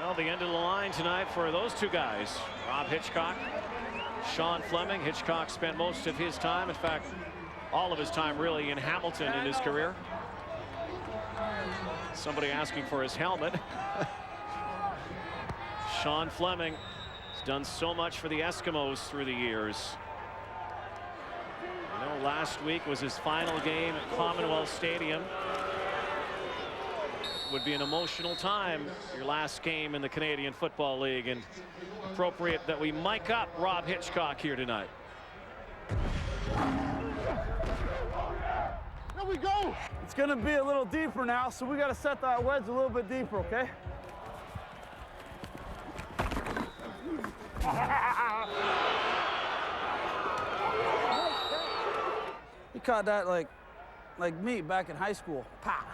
Well, the end of the line tonight for those two guys, Rob Hitchcock, Sean Fleming. Hitchcock spent most of his time, in fact, all of his time really, in Hamilton in his career. Somebody asking for his helmet. Sean Fleming has done so much for the Eskimos through the years. You know, last week was his final game at Commonwealth Stadium. Would be an emotional time, your last game in the Canadian Football League, and appropriate that we mic up Rob Hitchcock here tonight. There we go. It's going to be a little deeper now, so we got to set that wedge a little bit deeper, okay? He caught that like me back in high school. Pow.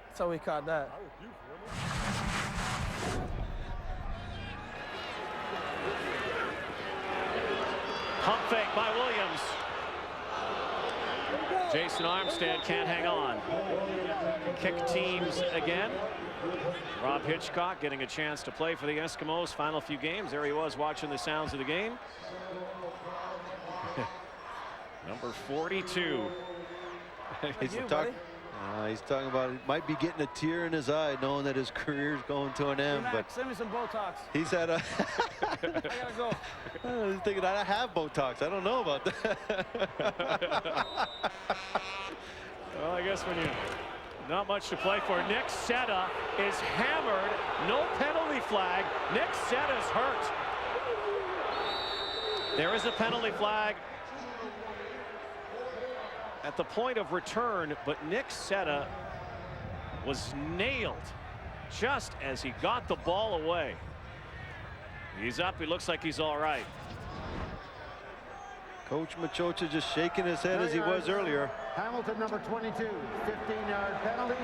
That's how we caught that. Pump fake by Williams. Jason Armstead can't hang on. Kick teams again. Rob Hitchcock getting a chance to play for the Eskimos. Final few games. There he was watching the sounds of the game. Number 42. He's talking about it might be getting a tear in his eye knowing that his career's going to an end. Hey, Max, but send me some Botox. He's had a I gotta go. He's thinking I have Botox. I don't know about that. Well, I guess when you not much to play for. Nick Seta is hammered. No penalty flag. Nick Seta's hurt. There is a penalty flag at the point of return, but Nick Seta was nailed just as he got the ball away. He's up. He looks like he's all right. Coach Machocha just shaking his head as he was earlier. Hamilton, number 22, 15-yard penalty,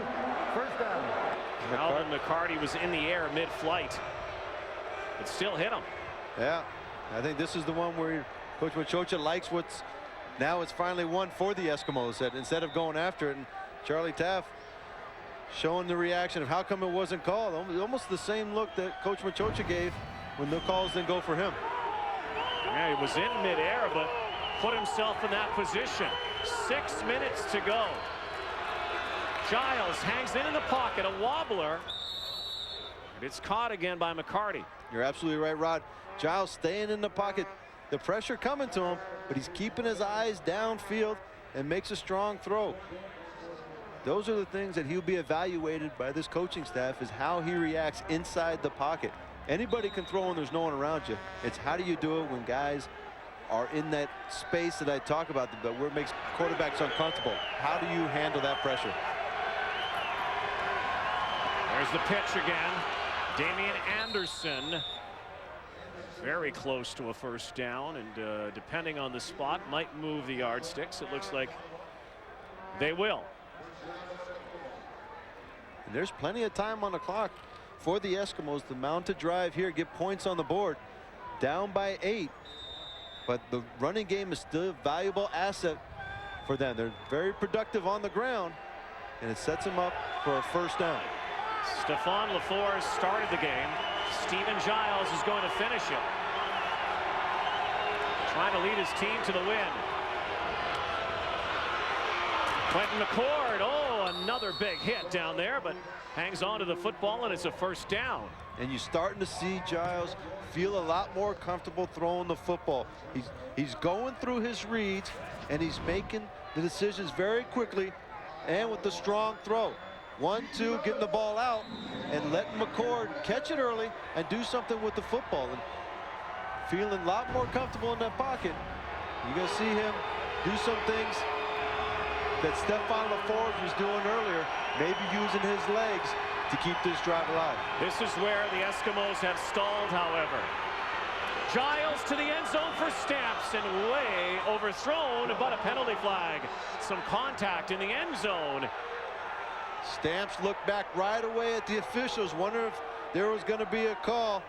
first down. Alvin McCarty was in the air mid-flight. It still hit him. Yeah, I think this is the one where Coach Machocha likes what's now it's finally one for the Eskimos, that instead of going after it, and Charlie Taft showing the reaction of how come it wasn't called. Almost the same look that Coach Machocha gave when the calls didn't go for him. Yeah, he was in midair, but put himself in that position. 6 minutes to go. Giles hangs in the pocket, a wobbler. And it's caught again by McCarty. You're absolutely right, Rod. Giles staying in the pocket. The pressure coming to him, but he's keeping his eyes downfield and makes a strong throw. Those are the things that he'll be evaluated by this coaching staff, is how he reacts inside the pocket. Anybody can throw when there's no one around you. It's how do you do it when guys are in that space that I talk about, but where it makes quarterbacks uncomfortable. How do you handle that pressure? There's the pitch again. Damian Anderson. Very close to a first down, and depending on the spot, might move the yardsticks. It looks like they will. And there's plenty of time on the clock for the Eskimos to mount a drive here, get points on the board. Down by 8, but the running game is still a valuable asset for them. They're very productive on the ground, and it sets them up for a first down. Stefan LaForce started the game. Stephen Giles is going to finish it. Trying to lead his team to the win. Quentin McCord, oh, another big hit down there, but hangs on to the football, and it's a first down. And you're starting to see Giles feel a lot more comfortable throwing the football. He's going through his reads, and he's making the decisions very quickly and with the strong throw. 1, 2, getting the ball out and letting McCord catch it early and do something with the football, and feeling a lot more comfortable in that pocket. You're going to see him do some things that Stefan LaForge was doing earlier, maybe using his legs to keep this drive alive. This is where the Eskimos have stalled, however. Giles to the end zone for Stamps, and way overthrown, but a penalty flag. Some contact in the end zone. Stamps looked back right away at the officials, wonder if there was going to be a call.